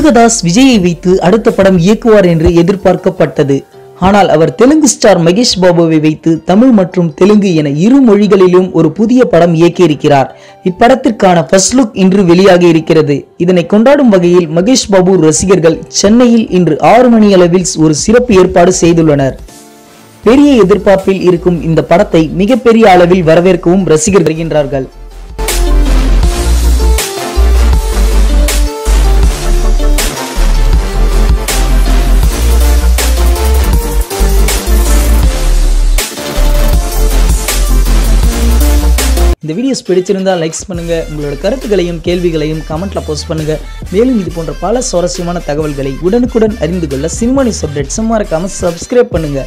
முருகதாஸ் விஜயை வைத்து அடுத்த படம் இயக்குவார் என்று எதிர்பார்க்கப்பட்டது. ஆனால் அவர் தெலுங்கு ஸ்டார் மகேஷ் பாபுவை வைத்து தமிழ் மற்றும் தெலுங்கு என இரு மொழிகளிலும் ஒரு புதிய படம் இயக்கியிருக்கிறார். இப்படத்திற்கான ஃபர்ஸ்ட் லுக் இன்று வெளியாகி இருக்கிறது. இதனை கொண்டாடும் வகையில் மகேஷ் பாபு ரசிகர்கள் சென்னையில் இன்று 6 மணி அளவில் ஒரு சிறப்பு ஏற்பாடு செய்துள்ளனர். பெரிய எதிர்பார்ப்பில் இருக்கும் இந்த படத்தை மிகப்பெரிய அளவில் வரவேற்கவும் ரசிகர்கள் வருகின்றார்கள். இந்த வீடியோஸ் பிடிச்சிருந்தா லைக்ஸ் பண்ணுங்க. உங்களோட கருத்துக்களையும் கேள்விகளையும் கமெண்ட்ல போஸ்ட் பண்ணுங்க. மேலும் இது போன்ற பல சுவாரஸ்யமான தகவல்களை உடனுக்குடன் அறிந்து கொள்ள சினிமா நியூஸ் அப்டேட்ஸ் மறக்காம சப்ஸ்கிரைப் பண்ணுங்க.